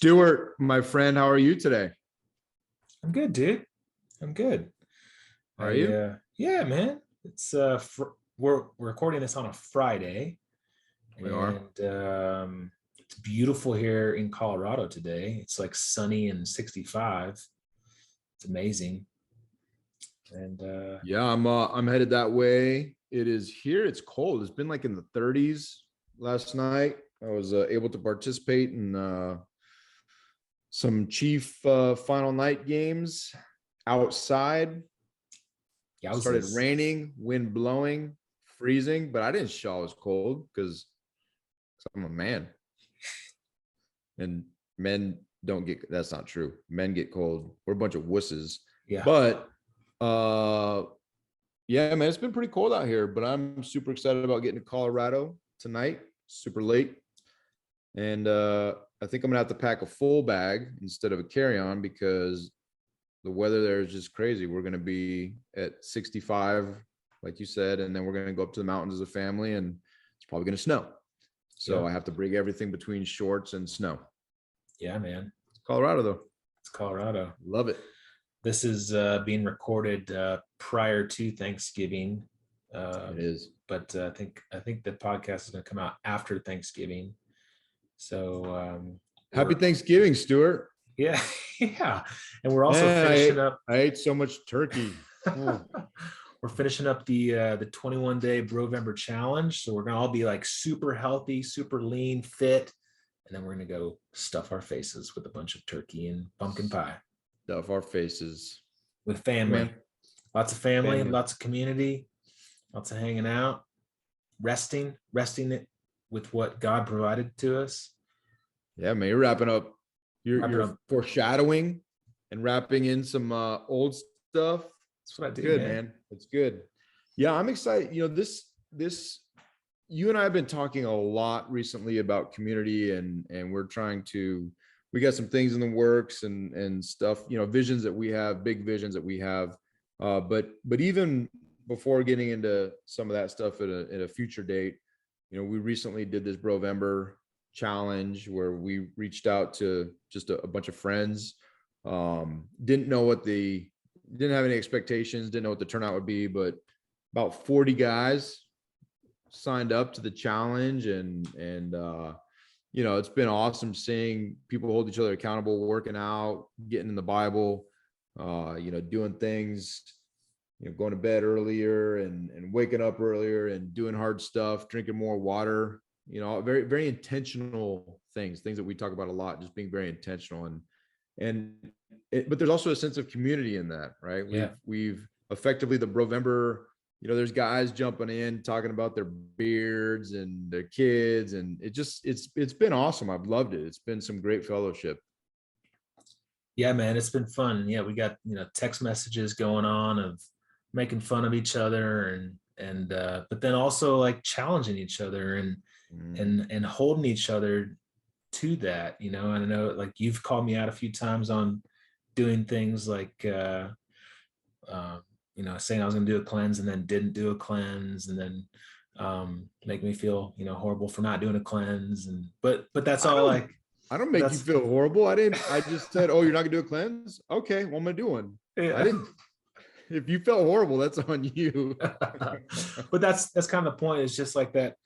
Stuart, my friend, how are you today? I'm good, dude. I'm good. How are you? Yeah, man. It's we're recording this on a Friday, We are. and it's beautiful here in Colorado today. It's like sunny and 65. It's amazing. And Yeah, I'm headed that way. It is here. It's cold. It's been like in the 30s last night. I was able to participate in some Chief final night games outside. Started yowzas. raining, wind blowing, freezing, but I didn't show I was cold because I'm a man, and men don't get. That's not true. Men get cold. We're a bunch of wusses. Yeah. But uh yeah, man, it's been pretty cold out here, but I'm super excited about getting to Colorado tonight, super late. And I think I'm gonna have to pack a full bag instead of a carry-on because the weather there is just crazy. We're gonna be at 65, like you said, and then we're gonna go up to the mountains as a family, and it's probably gonna snow. So Yeah. I have to bring everything between shorts and snow. Yeah, man. It's Colorado though. It's Colorado. Love it. This is being recorded prior to Thanksgiving. It is. But I think the podcast is going to come out after Thanksgiving. So Happy Thanksgiving, Stuart. yeah, yeah, and we're also finishing up. I ate so much turkey. We're finishing up the 21-day Brovember challenge, so we're gonna all be like super healthy, super lean, fit, and then we're gonna go stuff our faces with a bunch of turkey and pumpkin pie Stuff our faces with family. Man. Lots of family, lots of community, lots of hanging out, resting it with what God provided to us. Yeah, man, you're wrapping up. You're foreshadowing and wrapping in some old stuff. That's what I do. Good, man. It's good. Yeah, I'm excited. This you and I have been talking a lot recently about community, and we got some things in the works and stuff, visions that we have, big visions that we have. But even before getting into some of that stuff at a future date, we recently did this Brovember challenge where we reached out to just a bunch of friends. Didn't have any expectations, didn't know what the turnout would be, but about 40 guys signed up to the challenge, and it's been awesome seeing people hold each other accountable, working out, getting in the Bible, doing things, going to bed earlier and waking up earlier and doing hard stuff, drinking more water, very, very intentional things that we talk about a lot, just being very intentional. But there's also a sense of community in that, right? We've effectively the Brovember, there's guys jumping in, talking about their beards and their kids. And it's been awesome. I've loved it. It's been some great fellowship. Yeah, man, it's been fun. Yeah, we got, text messages going on of making fun of each other and but then also like challenging each other and holding each other to that. And I know like you've called me out a few times on doing things like saying I was going to do a cleanse and then didn't do a cleanse, and then make me feel horrible for not doing a cleanse. But that's all like I don't make you feel horrible. I just said, oh, you're not gonna do a cleanse? Okay, well, I'm gonna do one. Yeah. I didn't. If you felt horrible, that's on you. But that's kind of the point. It's just like that.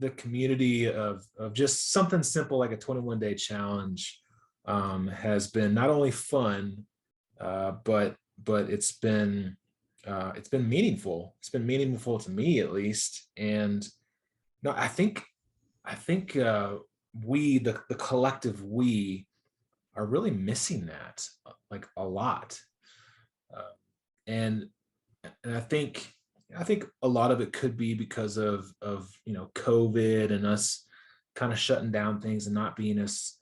The community of just something simple like a 21-day challenge has been not only fun, but it's been meaningful. It's been meaningful to me, at least. And I think we, the collective we, are really missing that like a lot. And I think a lot of it could be because of COVID and us kind of shutting down things and not being as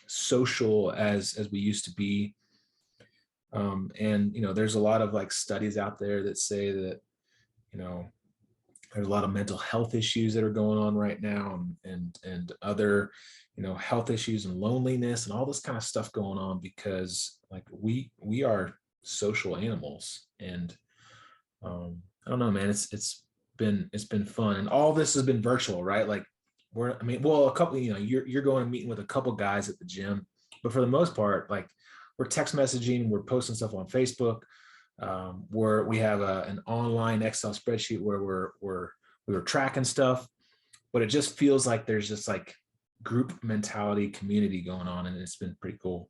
social as we used to be. And there's a lot of like studies out there that say that there's a lot of mental health issues that are going on right now, and other health issues and loneliness and all this kind of stuff going on, because like we are social animals. And I don't know, man, it's been fun, and all this has been virtual, right? Like I mean, well, a couple, you're going and meeting with a couple guys at the gym, but for the most part, like we're text messaging, we're posting stuff on Facebook, where we have an online Excel spreadsheet where we're tracking stuff, but it just feels like there's just like group mentality, community going on, and it's been pretty cool.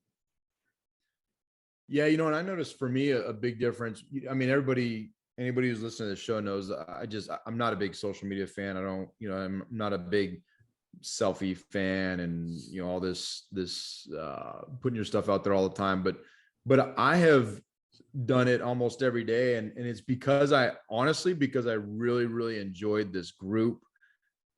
Yeah, and I noticed for me a big difference. I mean, anybody who's listening to the show knows I'm not a big social media fan. I don't, I'm not a big selfie fan and all this putting your stuff out there all the time. But I have done it almost every day, and it's because I really, really enjoyed this group.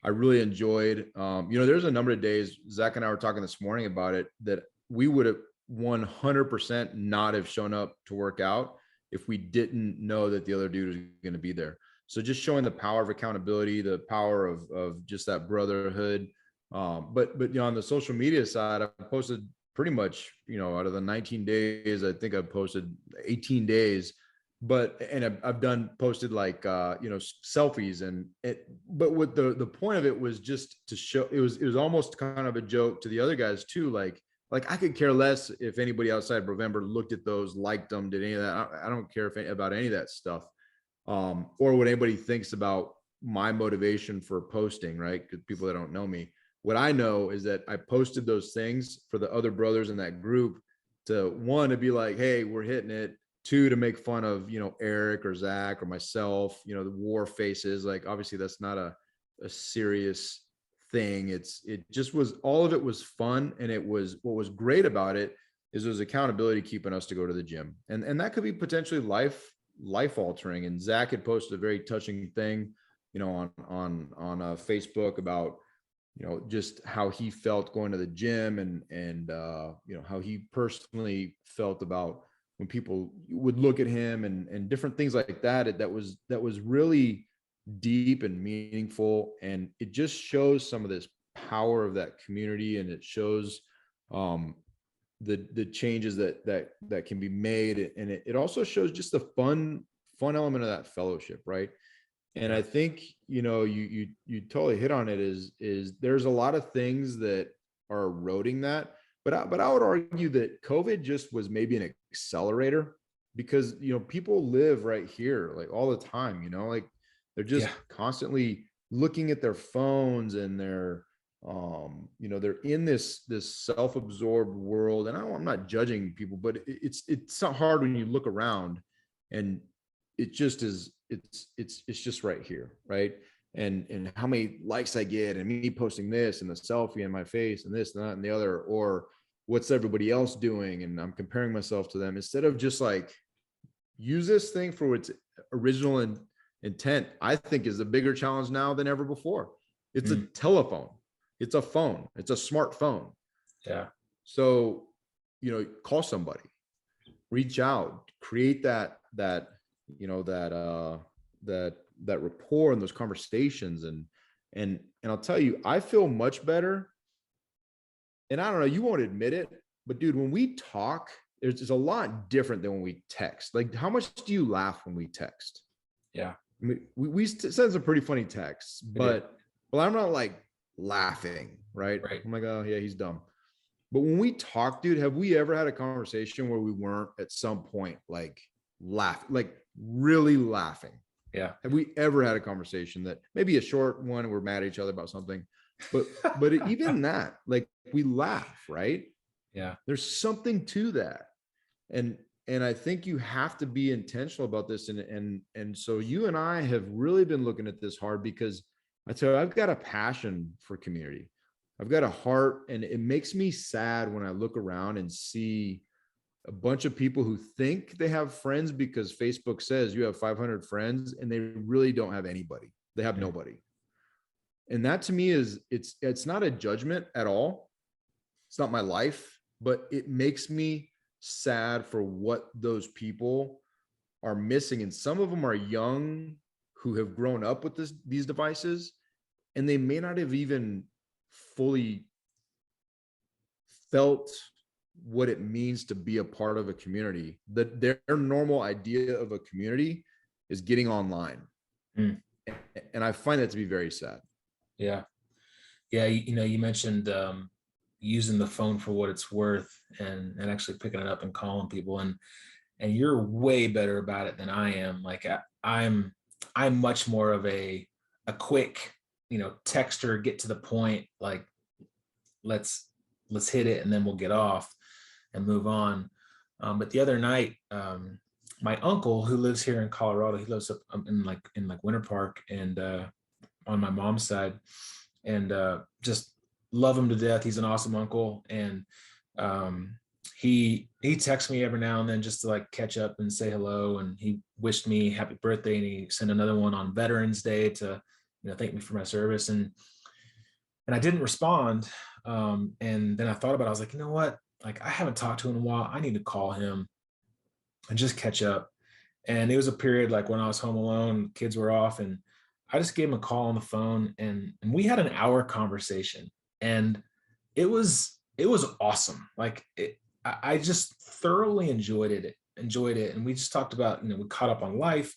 I really enjoyed, there's a number of days, Zach and I were talking this morning about it, that we would have 100% not have shown up to work out if we didn't know that the other dude was going to be there. So just showing the power of accountability, the power of just that brotherhood. But on the social media side, I posted pretty much, out of the 19 days, I think I've posted 18 days, and I've posted like, selfies but what the point of it was just to show, it was almost kind of a joke to the other guys too. Like I could care less if anybody outside Brovember looked at those, liked them, did any of that. I don't care about any of that stuff, or what anybody thinks about my motivation for posting, right? Because people that don't know me, what I know is that I posted those things for the other brothers in that group to, one, to be like, hey, we're hitting it. Two, to make fun of, Eric or Zach or myself, the war faces. Like, obviously that's not a serious thing. It just was, all of it was fun. And what was great about it is there was accountability keeping us to go to the gym. And that could be potentially life altering. And Zach had posted a very touching thing, on Facebook about, just how he felt going to the gym and how he personally felt about when people would look at him and different things like that. That was really deep and meaningful. And it just shows some of this power of that community. And it shows the changes that can be made. And it also shows just the fun element of that fellowship. Right. And I think, you totally hit on it, is there's a lot of things that are eroding that. But I would argue that COVID just was maybe an accelerator, because, people live right here, like all the time, like they're just constantly looking at their phones, and they're they're in this self-absorbed world. And I'm not judging people, but it's not hard when you look around, and it just is, it's just right here. Right. And how many likes I get, and me posting this, and the selfie in my face, and this and that and the other, or what's everybody else doing, and I'm comparing myself to them, instead of just like use this thing for its original intent. I think is a bigger challenge now than ever before. It's a telephone, it's a phone, it's a smartphone. Yeah. So, call somebody, reach out, create that rapport and those conversations. And I'll tell you, I feel much better. And I don't know, you won't admit it, but dude, when we talk, it's a lot different than when we text. Like, how much do you laugh when we text? Yeah. I mean, we send some pretty funny texts, but I'm not like laughing, right? I'm like, oh yeah, he's dumb. But when we talk, dude, have we ever had a conversation where we weren't at some point like like really laughing? Yeah. Have we ever had a conversation that maybe a short one, and we're mad at each other about something, but even that, like, we laugh, right? Yeah. There's something to that. And I think you have to be intentional about this. And so you and I have really been looking at this hard, because I tell you, I've got a passion for community. I've got a heart, and it makes me sad when I look around and see a bunch of people who think they have friends because Facebook says you have 500 friends, and they really don't have anybody. They have nobody. And that to me it's not a judgment at all. It's not my life, but it makes me sad for what those people are missing. And some of them are young, who have grown up with these devices, and they may not have even fully felt what it means to be a part of a community. That their normal idea of a community is getting online. And I find that to be very sad. Yeah. Yeah, you mentioned using the phone for what it's worth, and actually picking it up and calling people, and you're way better about it than I am. Like I'm much more of a quick, texter, get to the point, like let's hit it and then we'll get off and move on. But the other night, my uncle who lives here in Colorado, he lives up in Winter Park, and on my mom's side, and just love him to death. He's an awesome uncle, and he texts me every now and then just to like catch up and say hello. And he wished me happy birthday, and he sent another one on Veterans Day to thank me for my service. And I didn't respond. And then I thought about it. I was like, you know what? Like, I haven't talked to him in a while. I need to call him and just catch up. And it was a period like when I was home alone, kids were off, and I just gave him a call on the phone, and we had an hour conversation, and it was awesome. Like I just thoroughly enjoyed it. And we just talked about, we caught up on life,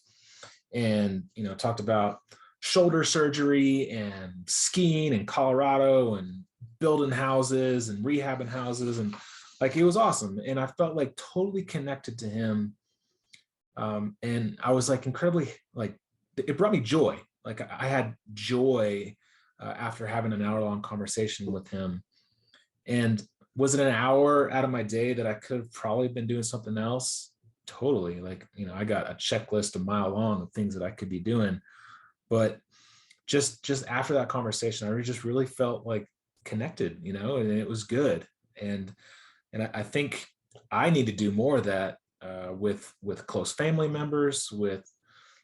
and talked about shoulder surgery and skiing in Colorado and building houses and rehabbing houses, and like it was awesome. And I felt like totally connected to him. And I was like incredibly, like, it brought me joy. Like I had joy after having an hour-long conversation with him. And was it an hour out of my day that I could have probably been doing something else? Totally. Like, I got a checklist a mile long of things that I could be doing. But just after that conversation, I just really felt like connected, and it was good. And I think I need to do more of that with close family members, with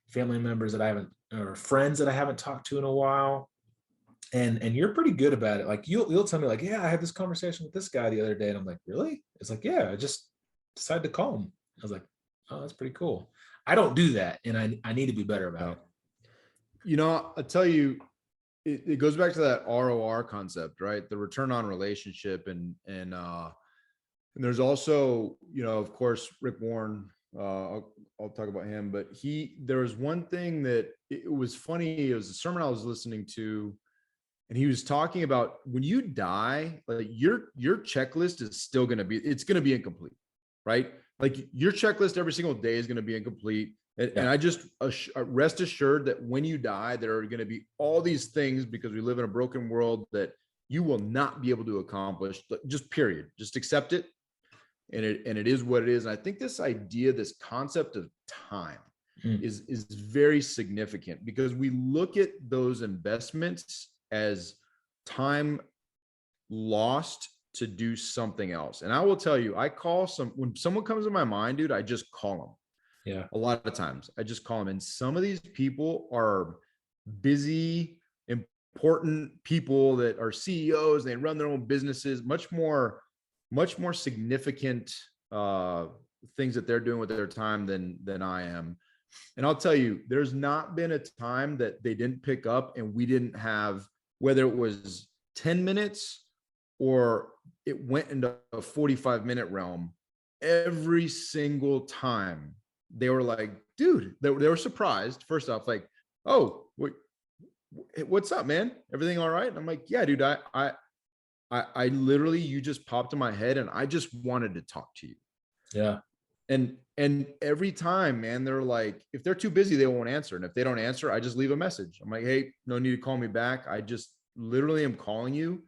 family members that I haven't, or friends that I haven't talked to in a while. And you're pretty good about it. Like you'll tell me like, yeah, I had this conversation with this guy the other day. And I'm like, really? It's like, yeah, I just decided to call him. I was like, oh, that's pretty cool. I don't do that. And I need to be better about it. I'll tell you, it goes back to that ROR concept, right? The return on relationship. And there's also, of course, Rick Warren, I'll talk about him, but there was one thing that it was funny. It was a sermon I was listening to, and he was talking about when you die, like your checklist is still going to be incomplete, right? Like your checklist every single day is going to be incomplete. And I just rest assured that when you die, there are going to be all these things, because we live in a broken world, that you will not be able to accomplish. Just period. Just accept it. And it is what it is. And I think this idea, this concept of time is very significant, because we look at those investments as time lost to do something else. And I will tell you, when someone comes to my mind, dude, I just call them. Yeah. A lot of times I just call them. And some of these people are busy, important people that are CEOs. They run their own businesses, much more significant things that they're doing with their time than I am. And I'll tell you, there's not been a time that they didn't pick up and we didn't have, whether it was 10 minutes or it went into a 45-minute realm, every single time they were like, dude, they were surprised. First off, like, oh, what's up, man? Everything all right? And I'm like, yeah, dude, I literally, you just popped in my head and I just wanted to talk to you. Yeah. And every time, man, they're like, if they're too busy, they won't answer. And if they don't answer, I just leave a message. I'm like, hey, no need to call me back. I just literally am calling you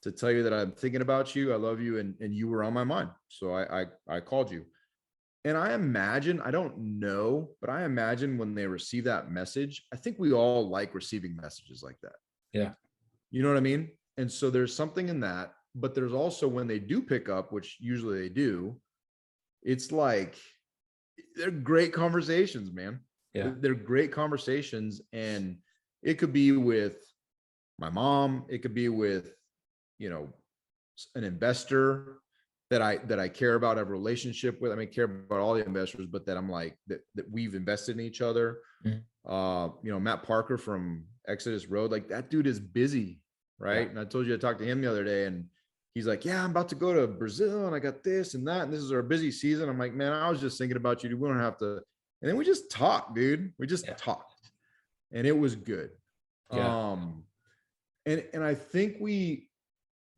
to tell you that I'm thinking about you. I love you. And you were on my mind. So I called you. And I imagine, I don't know, but I imagine when they receive that message, I think we all like receiving messages like that. Yeah. You know what I mean? And so there's something in that, but there's also when they do pick up, which usually they do, it's like, they're great conversations, man. Yeah. They're great conversations. And it could be with my mom. It could be with, an investor that I care about, have a relationship with. I mean, care about all the investors, but that I'm like, that we've invested in each other. Mm-hmm. Matt Parker from Exodus Road, like that dude is busy. Right. Yeah. And I told you I talked to him the other day, and he's like, yeah, I'm about to go to Brazil and I got this and that. And this is our busy season. I'm like, man, I was just thinking about you. Dude. We don't have to. And then we just talked, dude. We just talked, and it was good. Yeah. And I think we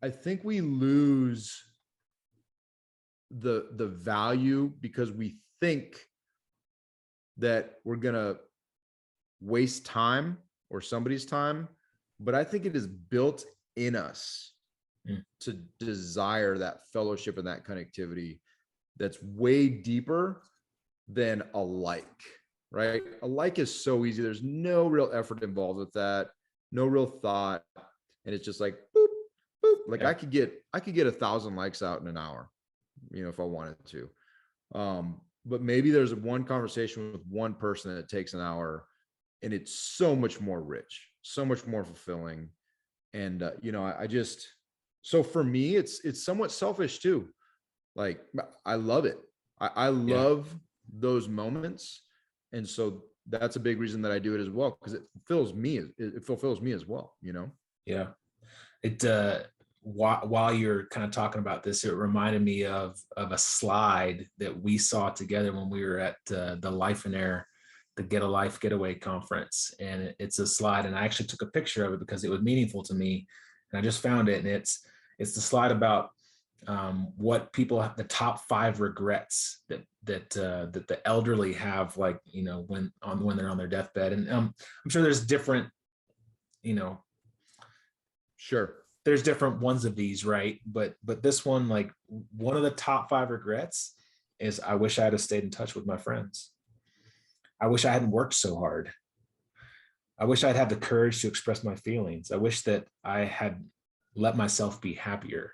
lose the value because we think that we're gonna waste time or somebody's time, but I think it is built in us to desire that fellowship and that connectivity that's way deeper than a like, right? A like is so easy. There's no real effort involved with that, no real thought. And it's just like boop, boop. Like Yeah. I could get 1,000 likes out in an hour, if I wanted to. But maybe there's one conversation with one person that takes an hour, and it's so much more rich, so much more fulfilling. And I just, so for me, it's somewhat selfish too. Like I love it. I Yeah. love those moments. And so that's a big reason that I do it as well, because it fulfills me. It fulfills me as well, Yeah. It while you're kind of talking about this, it reminded me of a slide that we saw together when we were at the Life and Air, the Get a Life Getaway conference. And it's a slide, and I actually took a picture of it because it was meaningful to me. And I just found it, and it's the slide about what people have, the top 5 regrets that the elderly have, like, when they're on their deathbed. And I'm sure there's different, Sure. there's different ones of these, right? But this one, like, one of the top 5 regrets is, I wish I had stayed in touch with my friends. I wish I hadn't worked so hard. I wish I'd had the courage to express my feelings. I wish that I had let myself be happier.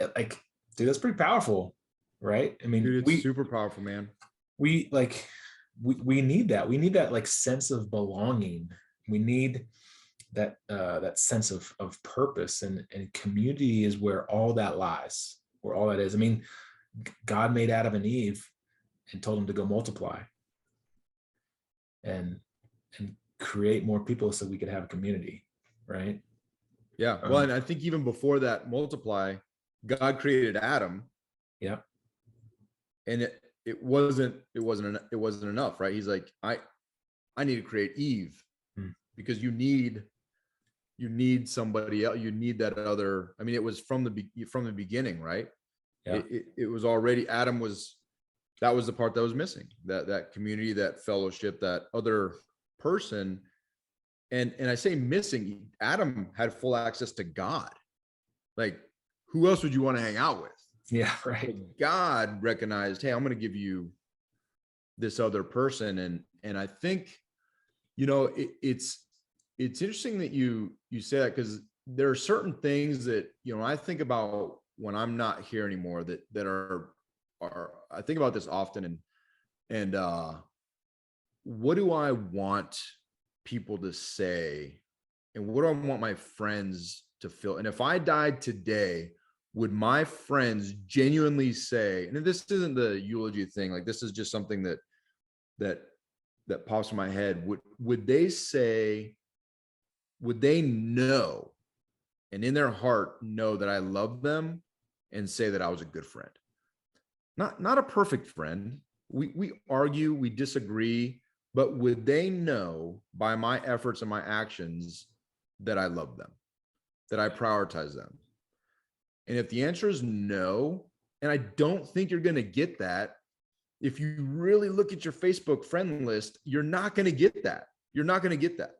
Like, dude, that's pretty powerful, right? I mean, Dude, it's super powerful, man. we need that. We need that, like, sense of belonging. We need that sense of purpose, and community is where all that lies, where all that is. I mean, God made Adam and Eve and told them to go multiply and create more people so we could have a community, right? Yeah. Well, and I think even before that, multiply, God created Adam. Yeah. And it wasn't enough, right? He's like, I need to create Eve, because you need somebody else. You need that other. I mean, it was from the beginning, right? Yeah. It was already, that was the part that was missing, that community, that fellowship, that other person. And I say missing, Adam had full access to God. Like, who else would you want to hang out with? Yeah, right. But God recognized, hey, I'm going to give you this other person. And I think, it's interesting that you say that, because there are certain things that, I think about when I'm not here anymore, that are I think about this often, and what do I want people to say, and what do I want my friends to feel? And if I died today, would my friends genuinely say, and this isn't the eulogy thing, like, this is just something that pops in my head, would they say, would they know, and in their heart know that I love them, and say that I was a good friend? Not a perfect friend. We argue, we disagree, but would they know by my efforts and my actions that I love them, that I prioritize them? And if the answer is no, and I don't think you're going to get that, if you really look at your Facebook friend list, you're not going to get that. You're not going to get that.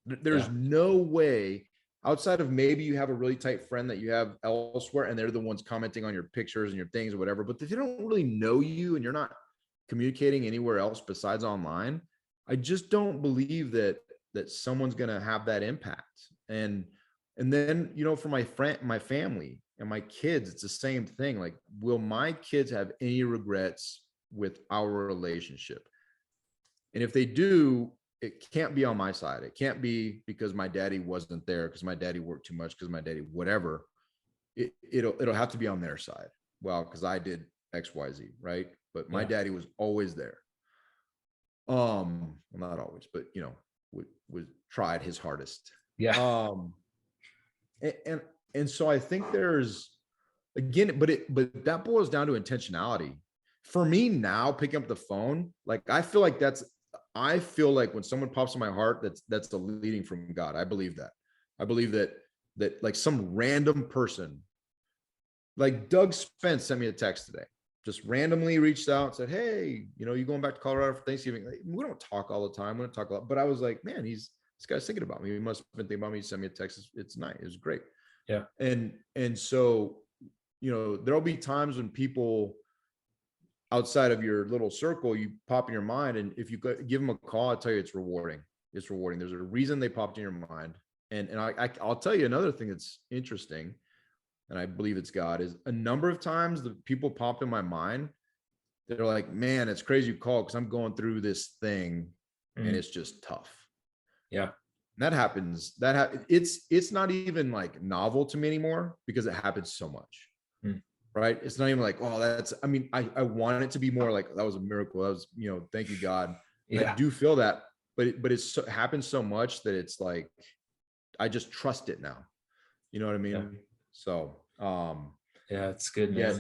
There's no way, outside of maybe you have a really tight friend that you have elsewhere, and they're the ones commenting on your pictures and your things or whatever. But if they don't really know you and you're not communicating anywhere else besides online, I just don't believe that someone's going to have that impact. And then, for my family and my kids, it's the same thing. Like, will my kids have any regrets with our relationship? And if they do, it can't be on my side. It can't be because my daddy wasn't there, because my daddy worked too much, because my daddy, whatever. It'll have to be on their side. Well, because I did XYZ, right? But my daddy was always there. Well, not always, but was tried his hardest. Yeah. And so I think there's, again, but that boils down to intentionality. For me now, picking up the phone, like, I feel like that's I feel like when someone pops in my heart, that's the leading from God. I believe that. I believe that like some random person, like Doug Spence sent me a text today, just randomly reached out and said, "Hey, you going back to Colorado for Thanksgiving?" Like, we don't talk all the time. We don't talk a lot, but I was like, man, this guy's thinking about me. He must have been thinking about me. He sent me a text. It's nice. It was great. Yeah. And so, there'll be times when people outside of your little circle, you pop in your mind. And if you give them a call, I'll tell you, it's rewarding. It's rewarding. There's a reason they popped in your mind. And I'll tell you another thing that's interesting, and I believe it's God, is a number of times the people pop in my mind. They're like, man, it's crazy you call because I'm going through this thing and it's just tough. Yeah. And that happens. It's not even like novel to me anymore because it happens so much. Right. It's not even like, oh, I want it to be more like that was a miracle. That was, thank you, God. Yeah. I do feel that, but it happens so much that it's like, I just trust it now. You know what I mean? Yeah. So, yeah, it's good, man. Yes.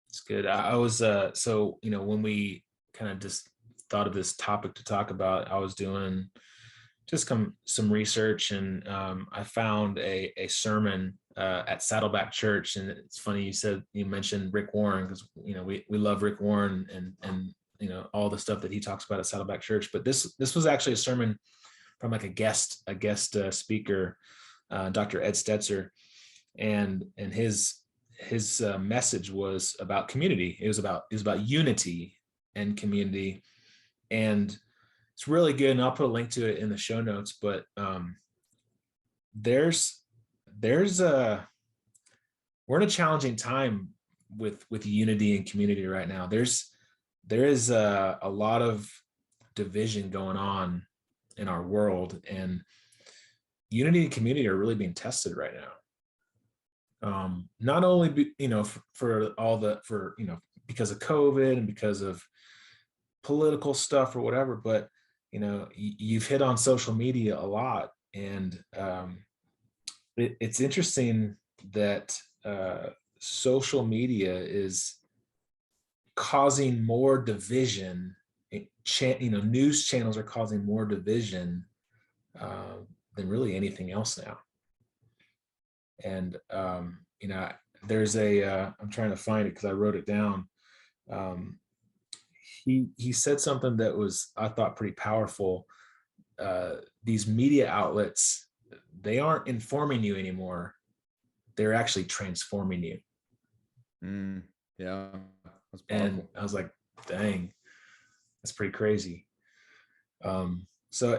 It's good. I was, so, when we kind of just thought of this topic to talk about, I was doing just some research, and I found a sermon at Saddleback Church. And it's funny you mentioned Rick Warren, because we love Rick Warren and all the stuff that he talks about at Saddleback Church. But this was actually a sermon from like a guest speaker, Dr. Ed Stetzer, and his message was about community. It was about unity and community, and it's really good. And I'll put a link to it in the show notes. But there's we're in a challenging time with unity and community right now. There is a lot of division going on in our world, and unity and community are really being tested right now. Not only because of COVID and because of political stuff or whatever, but you've hit on social media a lot, and it's interesting that social media is causing more division. News channels are causing more division than really anything else now. And there's I'm trying to find it because I wrote it down. He said something that was, I thought, pretty powerful. These media outlets, they aren't informing you anymore. They're actually transforming you. Yeah. That's powerful. And I was like, dang, that's pretty crazy. So,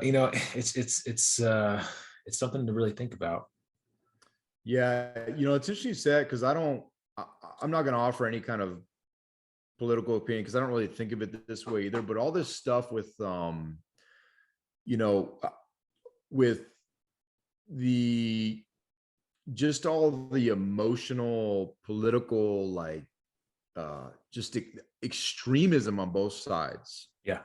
it's something to really think about. Yeah. It's interesting you said, because I'm not going to offer any kind of political opinion because I don't really think of it this way either. But all this stuff with, with just all the emotional, political, like, just extremism on both sides. Yeah.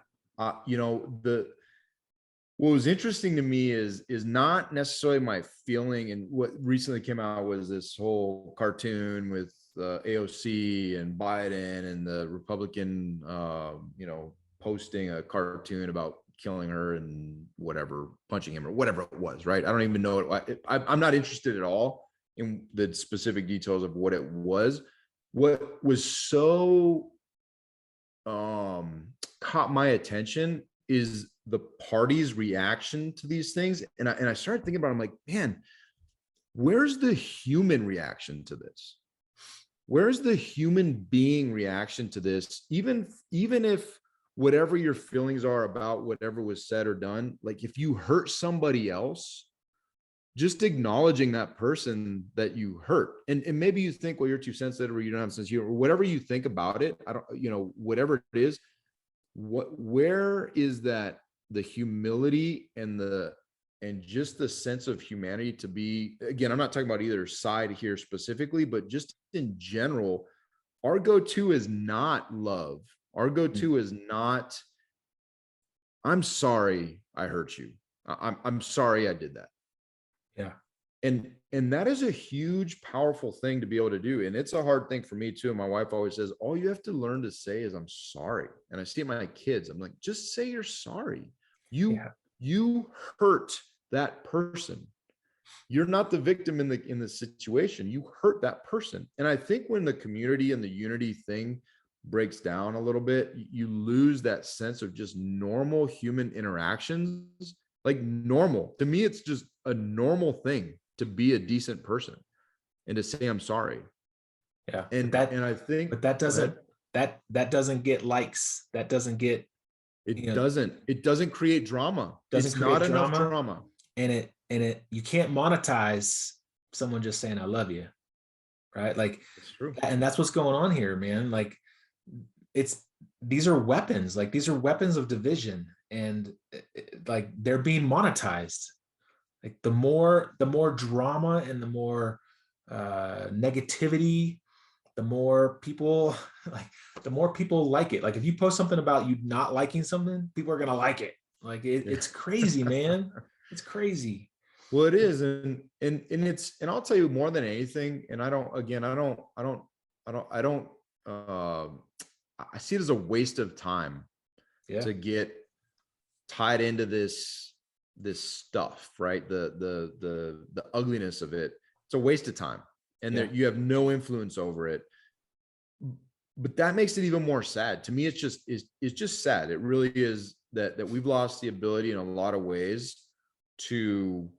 What was interesting to me is not necessarily my feeling. And what recently came out was this whole cartoon with AOC and Biden and the Republican, posting a cartoon about killing her and whatever, punching him or whatever it was, right? I don't even know I'm not interested at all in the specific details of what it was. What was so caught my attention is the party's reaction to these things. And I started thinking about it. I'm like, man, where's the human reaction to this? Where's the human being reaction to this? Even if whatever your feelings are about whatever was said or done, like if you hurt somebody else, just acknowledging that person that you hurt. And maybe you think, well, you're too sensitive or you don't have sense of humor, or whatever you think about it. I don't, whatever it is, where is that the humility and just the sense of humanity to be, again, I'm not talking about either side here specifically, but just in general, our go-to is not love. Our go-to is not, I'm sorry I hurt you. I'm sorry I did that. Yeah. And that is a huge, powerful thing to be able to do. And it's a hard thing for me too. My wife always says, all you have to learn to say is I'm sorry. And I see my kids, I'm like, just say you're sorry. You hurt that person. You're not the victim in the situation. You hurt that person. And I think when the community and the unity thing breaks down a little bit, you lose that sense of just normal human interactions. Like normal. To me, it's just a normal thing to be a decent person and to say I'm sorry. Yeah. And I think, but that doesn't get likes. That doesn't get, it doesn't create drama. Doesn't It's create not drama, enough drama. And you can't monetize someone just saying I love you, right? Like, it's true. And that's what's going on here, man. Like, these are weapons. Like, these are weapons of division, and like they're being monetized. Like the more drama and the more negativity, the more people like it. Like if you post something about you not liking something, people are gonna like it. Like it's crazy, man. It's crazy. Well, it is, and I'll tell you more than anything. And I see it as a waste of time to get tied into this stuff, right? The ugliness of it. It's a waste of time, and you have no influence over it. But that makes it even more sad to me. It's just sad. It really is that we've lost the ability in a lot of ways to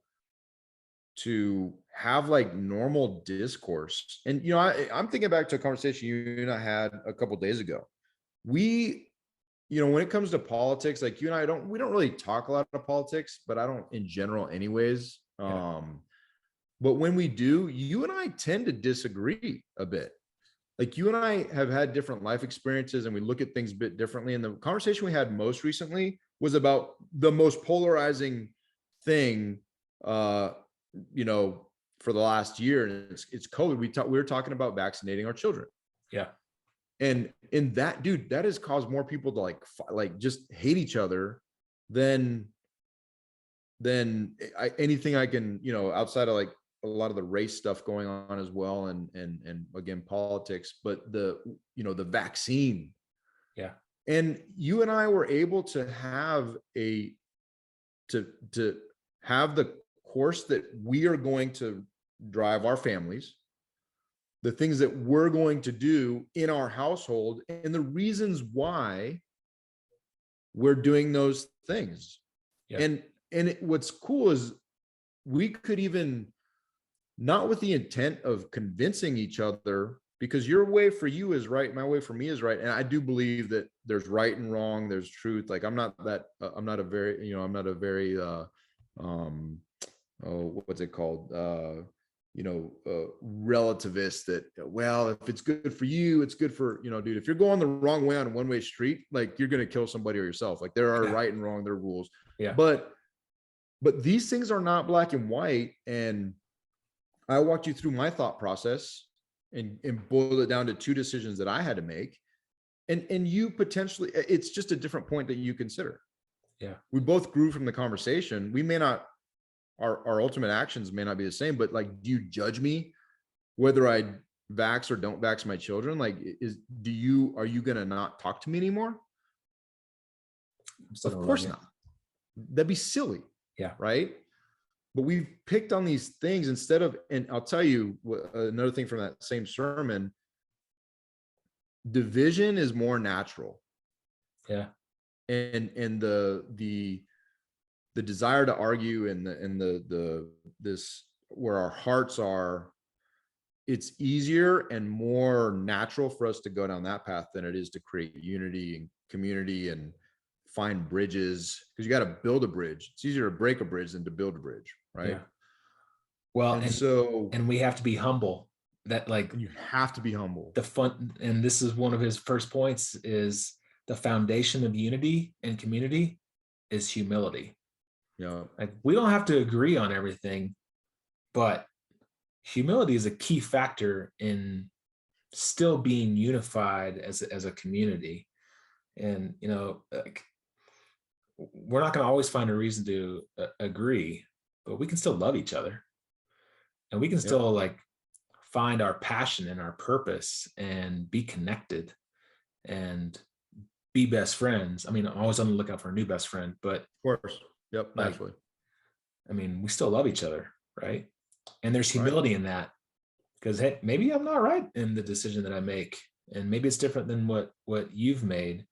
have like normal discourse. And I'm thinking back to a conversation you and I had a couple of days ago. When it comes to politics, like you and I we don't really talk a lot of politics, but I don't in general anyways. But when we do, you and I tend to disagree a bit. Like you and I have had different life experiences and we look at things a bit differently. And the conversation we had most recently was about the most polarizing thing, for the last year. And it's COVID. We were talking about vaccinating our children. Yeah. And in that, dude, that has caused more people to like just hate each other than anything I can, outside of like a lot of the race stuff going on as well. And again, politics, but the vaccine. Yeah. And you and I were able to have to have the course that we are going to drive our families, the things that we're going to do in our household, and the reasons why we're doing those things. Yeah. And what's cool is we could even, not with the intent of convincing each other, because your way for you is right, my way for me is right. And I do believe that there's right and wrong, there's truth. Like I'm not a very, what's it called? Relativist that, well, if it's good for you, it's good for, dude, if you're going the wrong way on a one-way street, like you're going to kill somebody or yourself. Like there are right and wrong, there are rules. Yeah. But these things are not black and white. And I walked you through my thought process and boiled it down to two decisions that I had to make. And you potentially, it's just a different point that you consider. Yeah. We both grew from the conversation. We may not, our ultimate actions may not be the same, but like, do you judge me whether I vax or don't vax my children? Like, are you going to not talk to me anymore? Of course not. That'd be silly. Yeah. Right. But we've picked on these things instead of, and I'll tell you another thing from that same sermon, division is more natural. Yeah. And the desire to argue and this where our hearts are, it's easier and more natural for us to go down that path than it is to create unity and community and find bridges, because you got to build a bridge. It's easier to break a bridge than to build a bridge, right? Yeah. Well, and we have to be humble. That, like, you have to be humble. And this is one of his first points, is the foundation of unity and community is humility. Yeah. Like, we don't have to agree on everything, but humility is a key factor in still being unified as a community. And, like, we're not going to always find a reason to agree, but we can still love each other. and we can Yep. still like find our passion and our purpose and be connected and be best friends. I mean, I'm always on the lookout for a new best friend, but Of course. Yep. like, Naturally. I mean, we still love each other, right? And there's Right. humility in that, because hey, maybe I'm not right in the decision that I make, and maybe it's different than what you've made,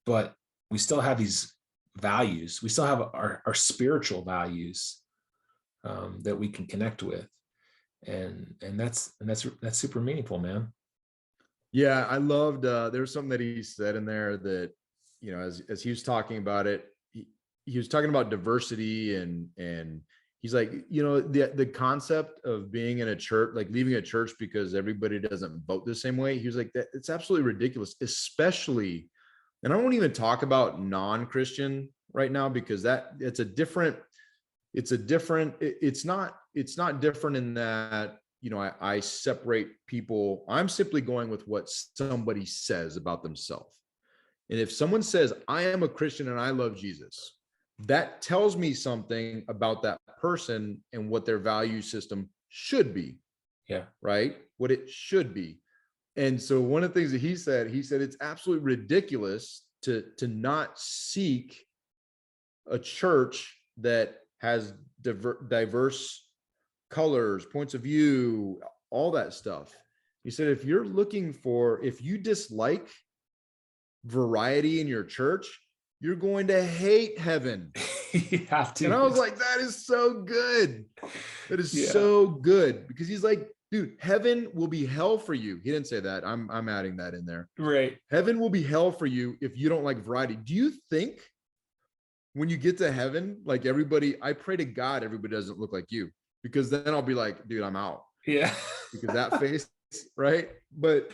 but we still have these values. We still have our spiritual values that we can connect with, and that's super meaningful, man. Yeah, I loved there was something that he said in there that, as he was talking about it, he was talking about diversity, and he's like, the concept of being in a church, like leaving a church because everybody doesn't vote the same way. He was like, that it's absolutely ridiculous, especially, and I won't even talk about non-Christian right now, because it's not different in that, I separate people. I'm simply going with what somebody says about themselves. And if someone says, I am a Christian and I love Jesus, that tells me something about that person and what their value system should be. Yeah. Right? What it should be. And so one of the things that he said it's absolutely ridiculous to not seek a church that has diverse colors, points of view, all that stuff. He said, if you dislike variety in your church, you're going to hate heaven. You have to. And I was like, that is so good. That is Yeah. so good, because he's like, dude, heaven will be hell for you. He didn't say that. I'm adding that in there. Right. Heaven will be hell for you if you don't like variety. Do you think when you get to heaven, like I pray to God, everybody doesn't look like you, because then I'll be like, dude, I'm out. Yeah. Because that face, right? But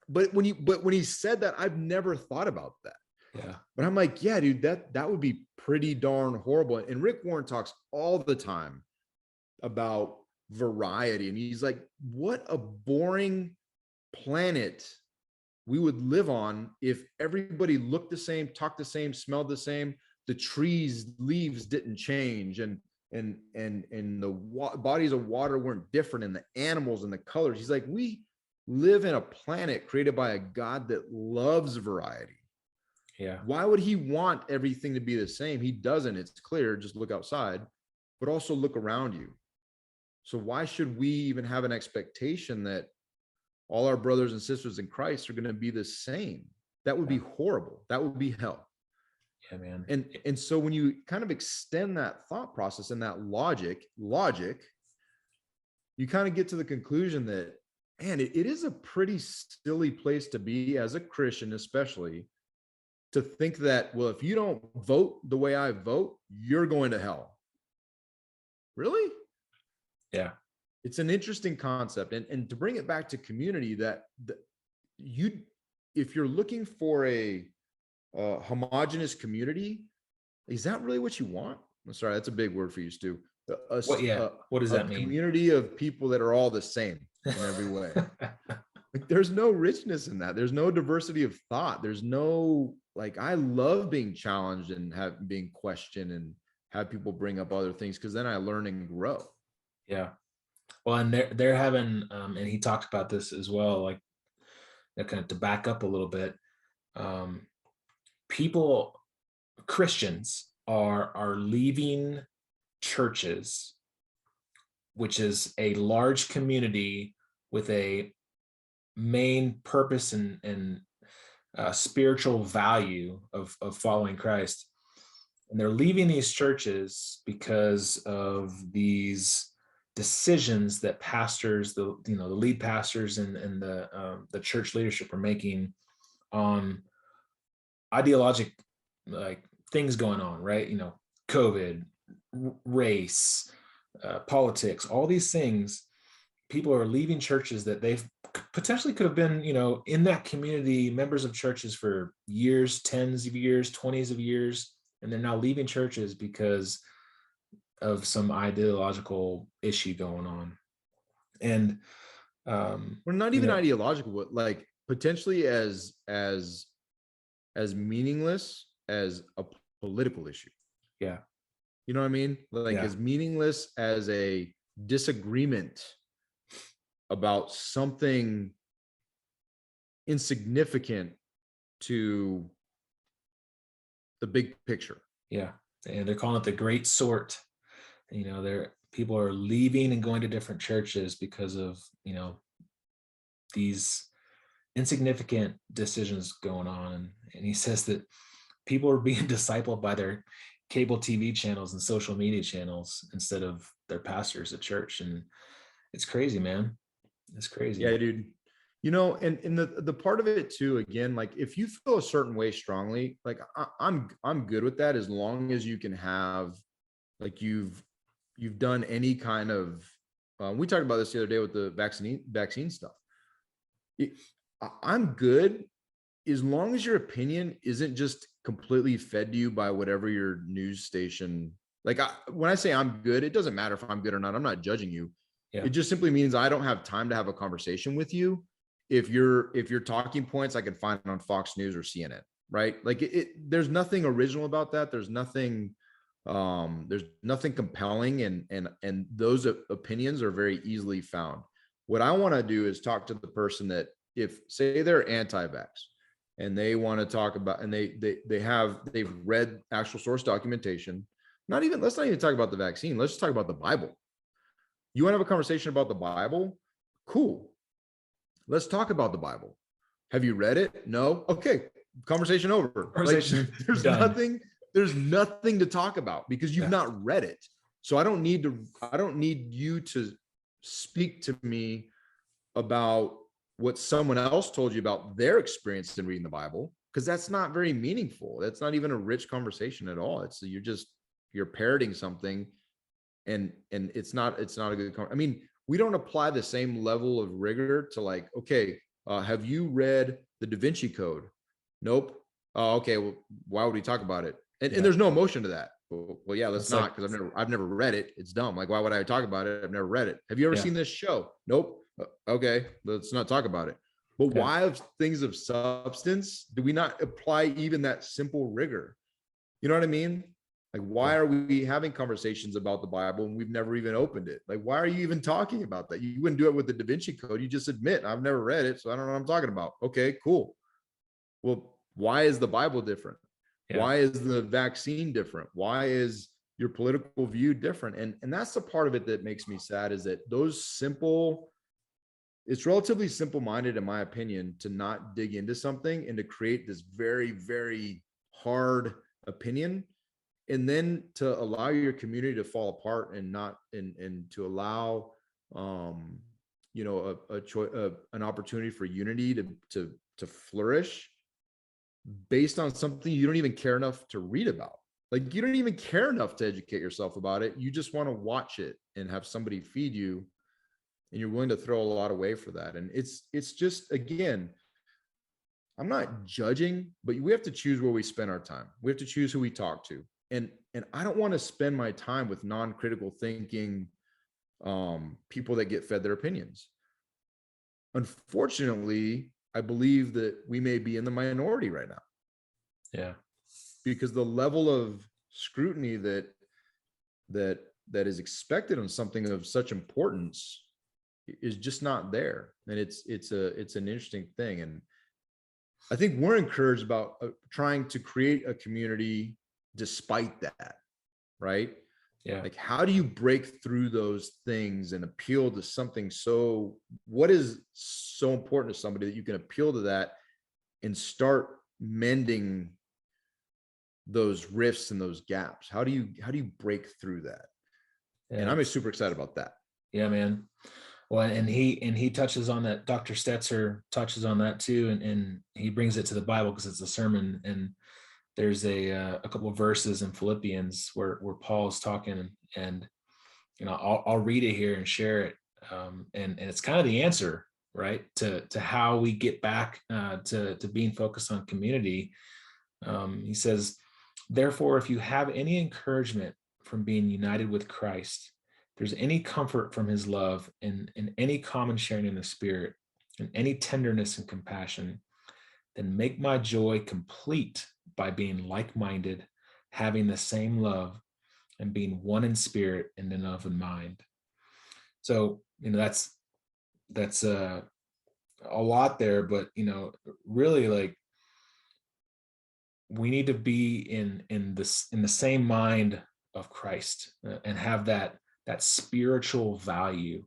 when he said that, I've never thought about that. Yeah. But I'm like, yeah, dude, that would be pretty darn horrible. And Rick Warren talks all the time about variety. And he's like, what a boring planet we would live on if everybody looked the same, talked the same, smelled the same. The trees, leaves didn't change, and the bodies of water weren't different, and the animals and the colors. He's like, we live in a planet created by a God that loves variety. Yeah. Why would he want everything to be the same? He doesn't. It's clear. Just look outside, but also look around you. So why should we even have an expectation that all our brothers and sisters in Christ are going to be the same? That would be horrible. That would be hell. Yeah, man. And so when you kind of extend that thought process and that logic, you kind of get to the conclusion that, man, it is a pretty silly place to be as a Christian, especially, to think that, well, if you don't vote the way I vote, you're going to hell. Really? Yeah. It's an interesting concept. And to bring it back to community, if you're looking for a homogenous community, is that really what you want? I'm sorry, that's a big word for you, Stu. What does that mean? Community of people that are all the same in every way. Like, there's no richness in that. There's no diversity of thought. There's no, like, I love being challenged and being questioned and have people bring up other things, because then I learn and grow. Yeah. Well, and they're having, and he talked about this as well, like, kind of to back up a little bit. Christians are leaving churches, which is a large community with a main purpose and spiritual value of following Christ. And they're leaving these churches because of these decisions that pastors, the lead pastors and the church leadership are making on ideologic, like, things going on, right? COVID, race, politics, all these things. People are leaving churches that they've potentially could have been, in that community, members of churches for years, tens of years, 20s of years, and they're now leaving churches because of some ideological issue going on. And we're not even ideological, but like potentially as meaningless as a political issue. Yeah. You know what I mean? Like, as meaningless as a disagreement about something insignificant to the big picture. Yeah. And they're calling it the great sort. People are leaving and going to different churches because of, these insignificant decisions going on. And he says that people are being discipled by their cable TV channels and social media channels instead of their pastors at church. And it's crazy, man. It's crazy. Yeah, dude. And the part of it too, again, like if you feel a certain way strongly, like I'm good with that, as long as you can have, like you've done any kind of, we talked about this the other day with the vaccine stuff. I'm good as long as your opinion isn't just completely fed to you by whatever your news station. Like when I say I'm good, it doesn't matter if I'm good or not. I'm not judging you. Yeah. It just simply means I don't have time to have a conversation with you if your talking points I can find on Fox News or CNN, right? Like there's nothing original about that. There's nothing compelling, and those opinions are very easily found. What I want to do is talk to the person that, if say they're anti-vax and they want to talk about, and they've read actual source documentation, let's not even talk about the vaccine. Let's just talk about the Bible. You want to have a conversation about the Bible? Cool. Let's talk about the Bible. Have you read it? No. Okay. Conversation over. Conversation like, there's nothing to talk about because you've not read it. So I don't need you to speak to me about what someone else told you about their experience in reading the Bible, because that's not very meaningful. That's not even a rich conversation at all. You're parroting something, and it's not a good. I mean, we don't apply the same level of rigor to, like, okay, have you read the Da Vinci Code? Nope. Oh, okay. Well, why would we talk about it? And there's no emotion to that. Well, yeah, let's not, because I've never read it. It's dumb. Like, why would I talk about it? I've never read it. Have you ever seen this show? Nope. Okay, let's not talk about it. But why, of things of substance, do we not apply even that simple rigor? You know what I mean? Like, why are we having conversations about the Bible and we've never even opened it? Like, why are you even talking about that? You wouldn't do it with the Da Vinci Code. You just admit, I've never read it, so I don't know what I'm talking about. Okay, cool. Well, why is the Bible different? Why is the vaccine different? Why is your political view different? And that's the part of it that makes me sad, is that it's relatively simple-minded, in my opinion, to not dig into something and to create this very, very hard opinion, and then to allow your community to fall apart and to allow an opportunity for unity to flourish based on something you don't even care enough to read about. Like, you don't even care enough to educate yourself about it. You just want to watch it and have somebody feed you, and you're willing to throw a lot away for that. And it's just, again, I'm not judging, but we have to choose where we spend our time. We have to choose who we talk to. And I don't want to spend my time with non-critical thinking people that get fed their opinions. Unfortunately, I believe that we may be in the minority right now. Yeah. Because the level of scrutiny that is expected on something of such importance is just not there. And it's an interesting thing. And I think we're encouraged about trying to create a community despite that, right? Yeah. Like, how do you break through those things and appeal to something? So what is so important to somebody that you can appeal to that and start mending those rifts and those gaps? How do you break through that? Yeah. And I'm super excited about that. Yeah, man. Well, and he touches on that. Dr. Stetzer touches on that too, and he brings it to the Bible because it's a sermon. And there's a couple of verses in Philippians where Paul's talking, and I'll read it here and share it. And it's kind of the answer, right, to how we get back to being focused on community. He says, "Therefore, if you have any encouragement from being united with Christ, there's any comfort from his love, and any common sharing in the Spirit, and any tenderness and compassion, then make my joy complete by being like-minded, having the same love, and being one in spirit and in love and mind." So, that's a lot there, but really, like, we need to be in the same mind of Christ, and have that spiritual value.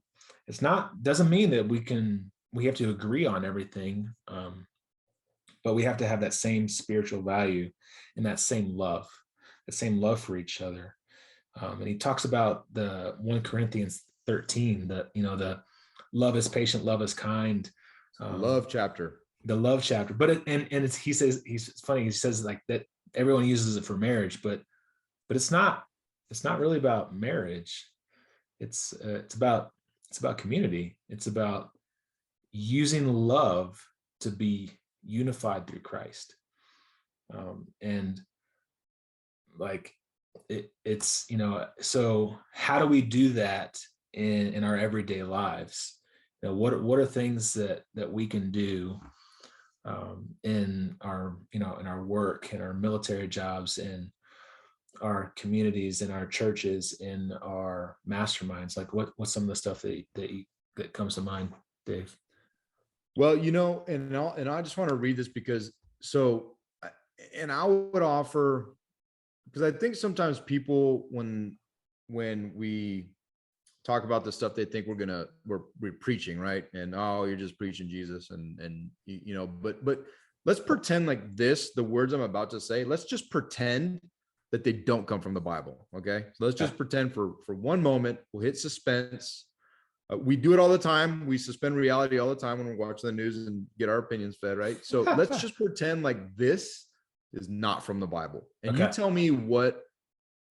It's not doesn't mean that we have to agree on everything, but we have to have that same spiritual value and that same love for each other. And he talks about the 1 Corinthians 13, that the love is patient, love is kind, Love chapter. the love chapter. But he says, it's funny, he says like that everyone uses it for marriage, but it's not really about marriage. It's about community. It's about using love to be unified through Christ. And like so how do we do that in our everyday lives? What are things that we can do in our work, in our military jobs, in our communities, in our churches, in our masterminds? Like what's some of the stuff that comes to mind, Dave? Well, and I just want to read this because and I would offer, because I think sometimes people, when we talk about the stuff, they think we're preaching, right? And oh, you're just preaching Jesus, and but let's pretend like the words I'm about to say, let's just pretend that they don't come from the Bible. Okay. So let's just pretend for one moment, we'll hit suspense. We do it all the time. We suspend reality all the time when we're watching the news and get our opinions fed, right? So let's just pretend like this is not from the Bible. And you tell me what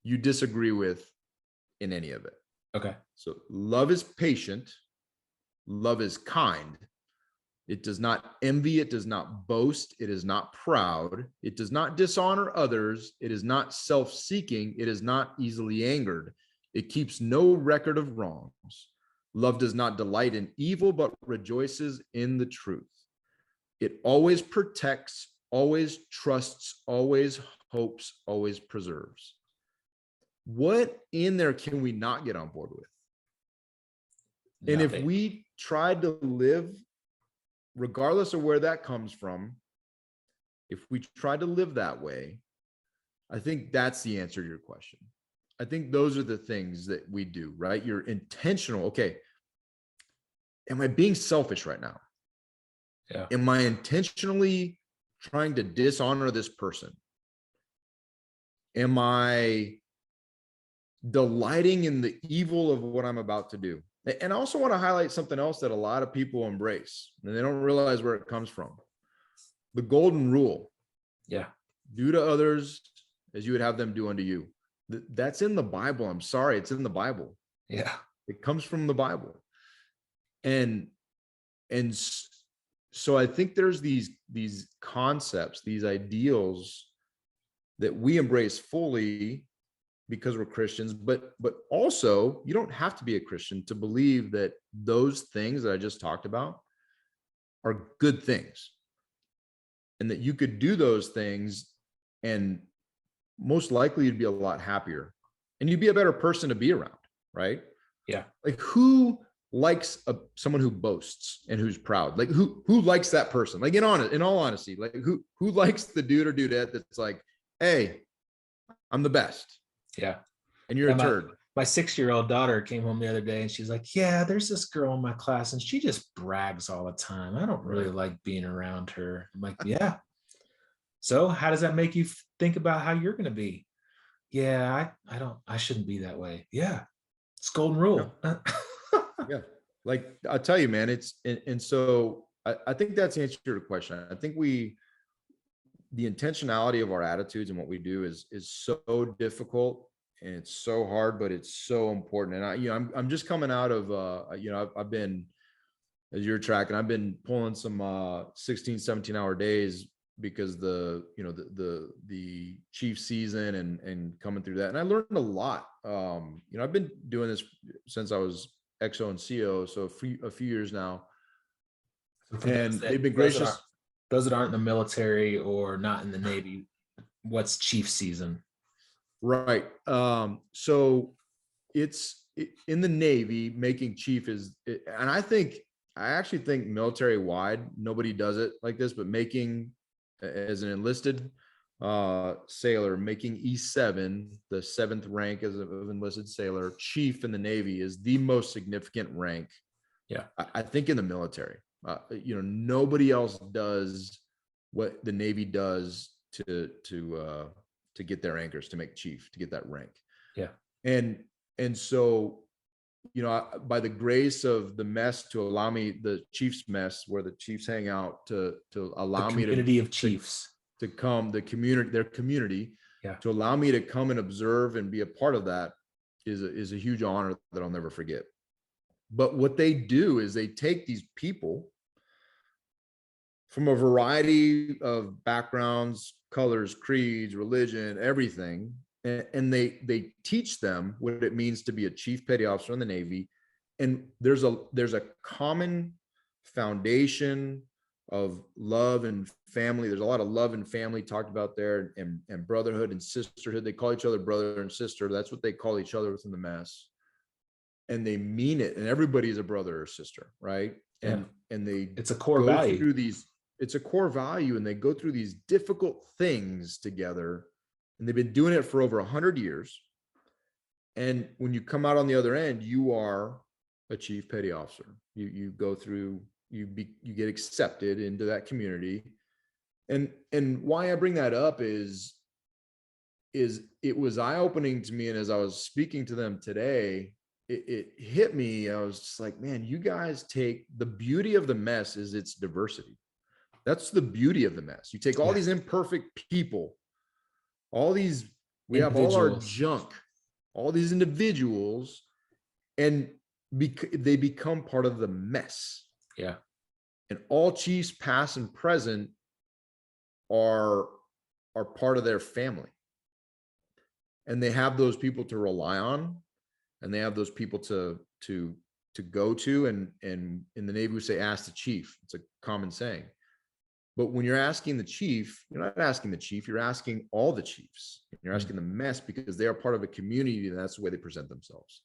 you disagree with in any of it. Okay. So love is patient. Love is kind. It does not envy. It does not boast. It is not proud. It does not dishonor others. It is not self-seeking. It is not easily angered. It keeps no record of wrongs. Love does not delight in evil, but rejoices in the truth. It always protects, always trusts, always hopes, always preserves. What in there can we not get on board with? And Nothing. if we tried to live, regardless of where that comes from, if we try to live that way, I think that's the answer to your question. I think those are the things that we do, right? You're intentional. Okay. Am I being selfish right now? Yeah. Am I intentionally trying to dishonor this person? Am I delighting in the evil of what I'm about to do? And I also want to highlight something else that a lot of people embrace, and they don't realize where it comes from. The golden rule. Yeah. Do to others as you would have them do unto you. That's in the Bible. I'm sorry. It's in the Bible. Yeah. It comes from the Bible. And so I think there's these concepts, these ideals that we embrace fully because we're Christians, but also you don't have to be a Christian to believe that those things that I just talked about are good things, and that you could do those things and most likely you'd be a lot happier and you'd be a better person to be around, right? Yeah. Like who likes someone who boasts and who's proud? Like who likes that person? Like in all honesty, like who likes the dude or dudette that's like, hey, I'm the best. Yeah. And you're a turd. My 6-year-old daughter came home the other day and she's like, yeah, there's this girl in my class and she just brags all the time. I don't really like being around her. I'm like, yeah. So how does that make you think about how you're going to be? Yeah, I shouldn't be that way. Yeah. It's golden rule. Yeah. Like I'll tell you, man, and so I think that's the answer to your question. I think the intentionality of our attitudes and what we do is so difficult and it's so hard, but it's so important. And I'm just coming out of, I've been, as you're tracking, I've been pulling some 16, 17 hour days because the chief season and coming through that. And I learned a lot. I've been doing this since I was XO and CO, so a few years now. And they've been gracious. Those that aren't in the military or not in the Navy, what's chief season? Right. So in the Navy, making chief and I actually think military wide, nobody does it like this, but making as an enlisted sailor, making E7, the seventh rank as an enlisted sailor, chief in the Navy is the most significant rank. Yeah. I think in the military, nobody else does what the Navy does to get their anchors, to make chief, to get that rank. Yeah. And so, by the grace of the mess to allow me, the chief's mess where the chiefs hang out, to allow me community of chiefs to come, their community, yeah, to allow me to come and observe and be a part of that is a huge honor that I'll never forget. But what they do is they take these people from a variety of backgrounds, colors, creeds, religion, everything, and they teach them what it means to be a chief petty officer in the Navy. And there's a common foundation of love and family. There's a lot of love and family talked about there, and brotherhood and sisterhood. They call each other brother and sister. That's what they call each other within the mess. And they mean it. And everybody is a brother or sister, right? And it's a core go value. through these, it's a core value, and they go through these difficult things together. And they've been doing it for over 100 years. And when you come out on the other end, you are a chief petty officer. You go through, you get accepted into that community. And why I bring that up is it was eye-opening to me. And as I was speaking to them today, it hit me. I was just like, man, you guys take the beauty of the mess is its diversity. That's the beauty of the mess. You take all these imperfect people, we have all our junk, all these individuals, and they become part of the mess. Yeah. And all chiefs, past and present, are part of their family. And they have those people to rely on, and they have those people to go to. And in the Navy, we say, ask the chief. It's a common saying. But when you're asking the chief, you're not asking the chief, you're asking all the chiefs. You're asking the mess, because they are part of a community, and that's the way they present themselves.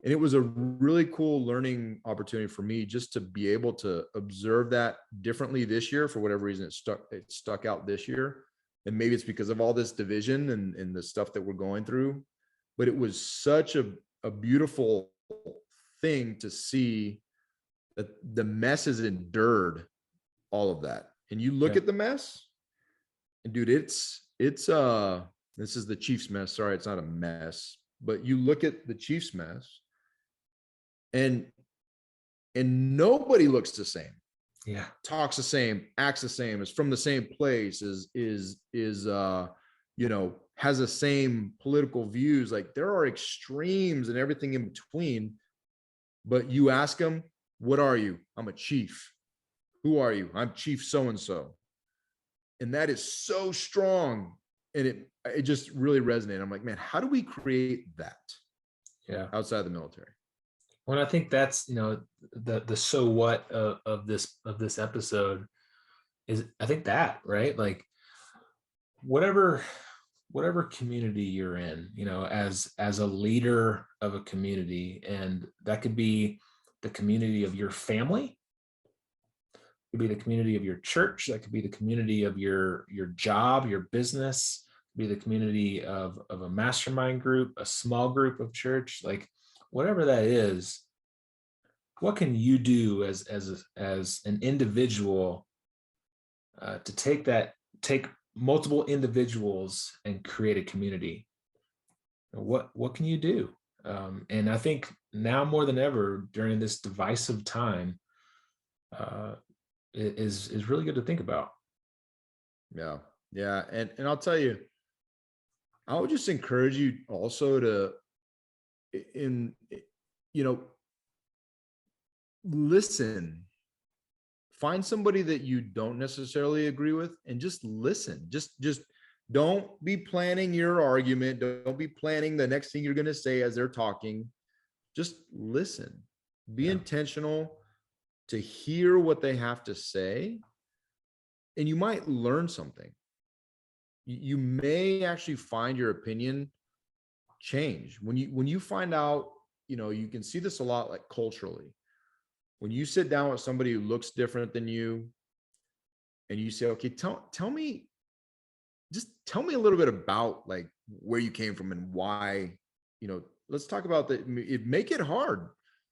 And it was a really cool learning opportunity for me, just to be able to observe that differently this year. For whatever reason, it stuck out this year. And maybe it's because of all this division and the stuff that we're going through. But it was such a beautiful thing to see that the mess has endured all of that. And you look at the mess, and dude, it's this is the chief's mess. Sorry, it's not a mess, but you look at the chief's mess, and nobody looks the same. Yeah. Talks the same, acts the same, is from the same place, is has the same political views. Like, there are extremes and everything in between. But you ask them, what are you? I'm a chief. Who are you? I'm chief so-and-so. And that is so strong. And it just really resonated. I'm like, man, how do we create that? Yeah. Outside the military. Well, I think that's, the so what of this episode is, I think that, right? Like, whatever community you're in, as a leader of a community, and that could be the community of your family, it could be the community of your church, that could be the community of your job, your business, be the community of a mastermind group, a small group of church, like whatever that is. What can you do as an individual to take multiple individuals and create a community? What can you do? And I think now more than ever during this divisive time, is really good to think about. Yeah. And I'll tell you, I would just encourage you also to, listen. Find somebody that you don't necessarily agree with, and just listen. Just don't be planning your argument. Don't be planning the next thing you're going to say as they're talking. Just listen. Be intentional to hear what they have to say, and you might learn something. You may actually find your opinion change. When you find out, you can see this a lot, like culturally, when you sit down with somebody who looks different than you and you say, okay, tell me, just tell me a little bit about like where you came from and why, let's talk about that. Make it hard.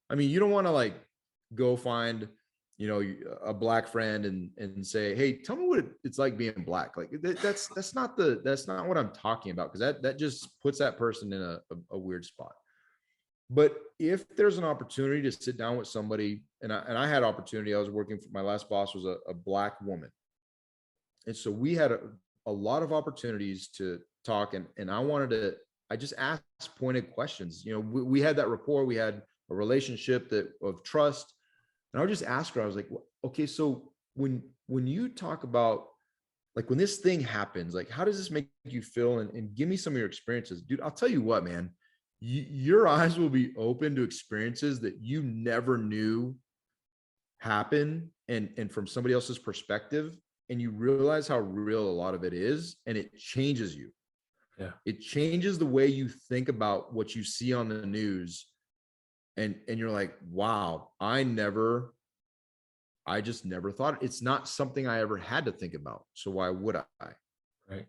I mean, you don't want to like go find, a black friend and say, hey, tell me what it's like being black. Like that's not what I'm talking about. Cause that just puts that person in a weird spot. But if there's an opportunity to sit down with somebody, and I had opportunity, I was working for, my last boss was a black woman. And so we had a lot of opportunities to talk, and I just asked pointed questions. We had that rapport, we had a relationship of trust. And I would just ask her, I was like, well, okay, so when you talk about like when this thing happens, like how does this make you feel? And give me some of your experiences. Dude, I'll tell you what, man, your eyes will be open to experiences that you never knew happen, and from somebody else's perspective, and you realize how real a lot of it is, and it changes you. Yeah. It changes the way you think about what you see on the news. And you're like, wow, I just never thought, it's not something I ever had to think about. So why would I? Right.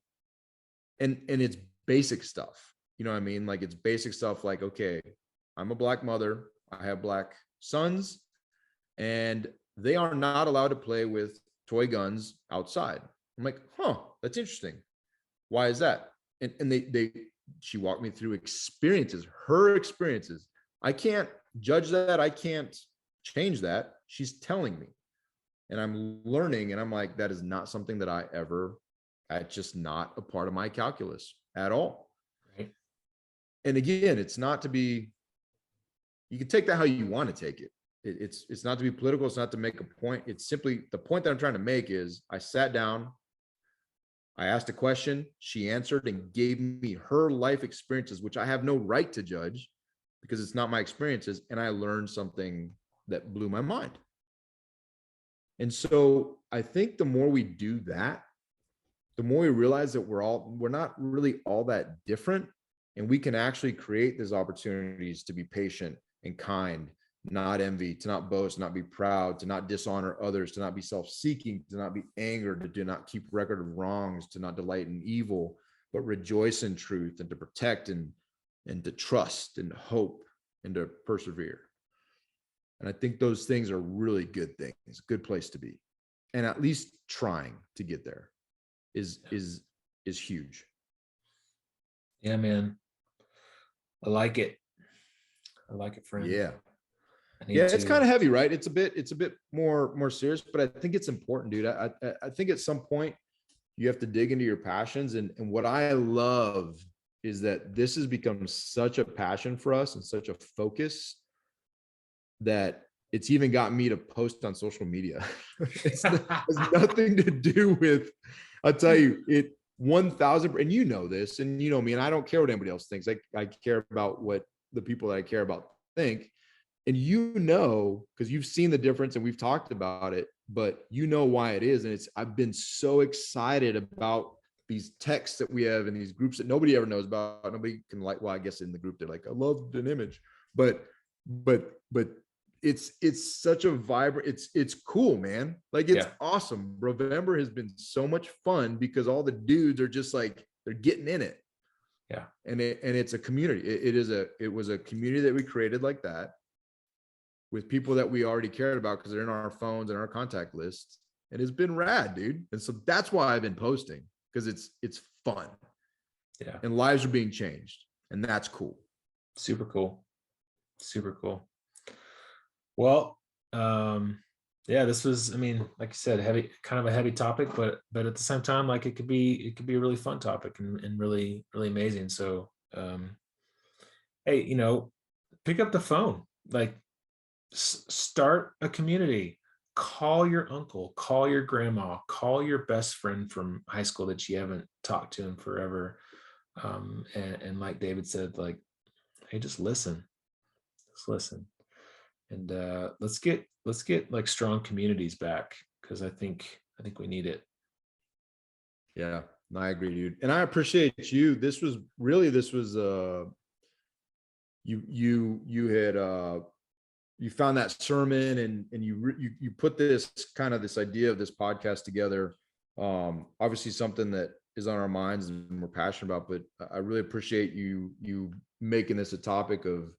And it's basic stuff. You know what I mean? Like it's basic stuff like, okay, I'm a black mother, I have black sons, and they are not allowed to play with toy guns outside. I'm like, huh, that's interesting. Why is that? And she walked me through her experiences. I can't judge that. I can't change that. She's telling me, and I'm learning. And I'm like, that is not something that that's just not a part of my calculus at all. Right. And again, it's not to be, you can take that how you want to take it. It's not to be political. It's not to make a point. It's simply the point that I'm trying to make is I sat down, I asked a question, she answered and gave me her life experiences, which I have no right to judge because it's not my experiences. And I learned something that blew my mind. And so I think the more we do that, the more we realize that we're not really all that different. And we can actually create these opportunities to be patient and kind, not envy, to not boast, not be proud, to not dishonor others, to not be self-seeking, to not be angered, to do not keep record of wrongs, to not delight in evil, but rejoice in truth, and to protect and to trust and hope and to persevere. And I think those things are really good things, good place to be. And at least trying to get there is huge. Yeah, man. I like it. Friend. Yeah. It's kind of heavy, right? It's a bit more serious, but I think it's important, dude. I think at some point you have to dig into your passions. And what I love is that this has become such a passion for us and such a focus that it's even got me to post on social media. It has nothing to do with, I'll tell you, it 1000, and you know this, and you know me, and I don't care what anybody else thinks. I care about what the people that I care about think. And because you've seen the difference and we've talked about it, but you know why it is. And I've been so excited about these texts that we have in these groups that nobody ever knows about. Nobody can I guess in the group, they're like, I loved an image, but it's such a vibrant, it's cool, man. Like it's awesome. Brovember has been so much fun because all the dudes are just like, they're getting in it. Yeah. And it's a community. It was a community that we created like that, with people that we already cared about because they're in our phones and our contact lists. And it's been rad, dude. And so that's why I've been posting, because it's fun. Yeah. And lives are being changed. And that's cool. Super cool. Super cool. Well, this was, I mean, like you said, kind of a heavy topic, but at the same time, like it could be a really fun topic and really, really amazing. So, hey, pick up the phone, like start a community, call your uncle, call your grandma, call your best friend from high school that you haven't talked to in forever. And like David said, like, hey, just listen. And let's get like strong communities back, because I think we need it. Yeah, I agree, dude. And I appreciate you. This was you had you found that sermon, and you put this kind of this idea of this podcast together. Obviously something that is on our minds and we're passionate about, but I really appreciate you making this a topic of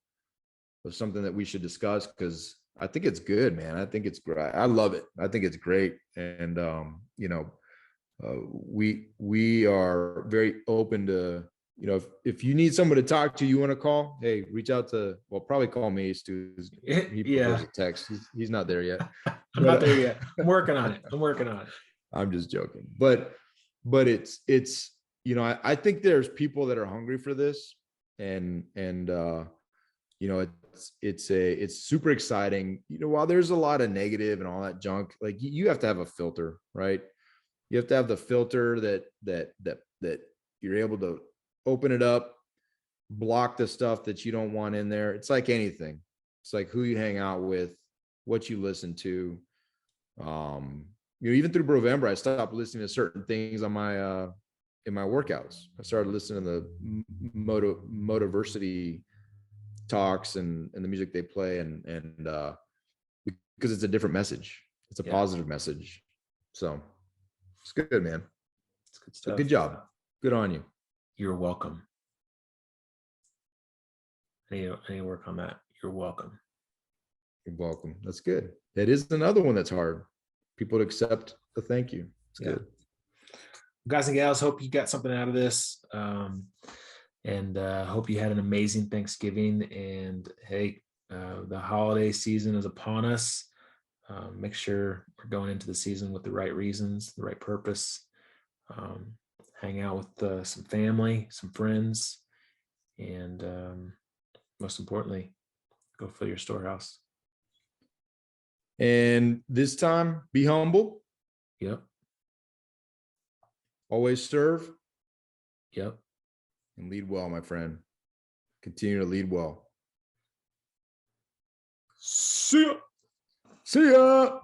something that we should discuss, because I think it's good, man. I think it's great. I love it. I think it's great. And we are very open to, if you need someone to talk to, you want to call, hey, reach out to, well, probably call me, Stu. He prefers a text. He's not there yet. I'm not there yet. I'm working on it. I'm just joking. But it's I think there's people that are hungry for this, and it's super exciting. While there's a lot of negative and all that junk, like you have to have a filter, right? You have to have the filter that you're able to open it up, block the stuff that you don't want in there. It's like anything. It's like who you hang out with, what you listen to. Even through Brovember, I stopped listening to certain things on my in my workouts. I started listening to the motiversity talks and the music they play, and because it's a different message. It's a positive message. So it's good, man. It's good stuff. Good job. Good on you. You're welcome. I need to work on that. You're welcome. You're welcome. That's good. That is another one that's hard. People to accept the thank you. It's good. Guys and gals, hope you got something out of this. And hope you had an amazing Thanksgiving. And hey, the holiday season is upon us. Make sure we're going into the season with the right reasons, the right purpose. Hang out with some family, some friends, and most importantly, go fill your storehouse. And this time, be humble. Yep. Always serve. Yep. And lead well, my friend. Continue to lead well. See ya. See ya.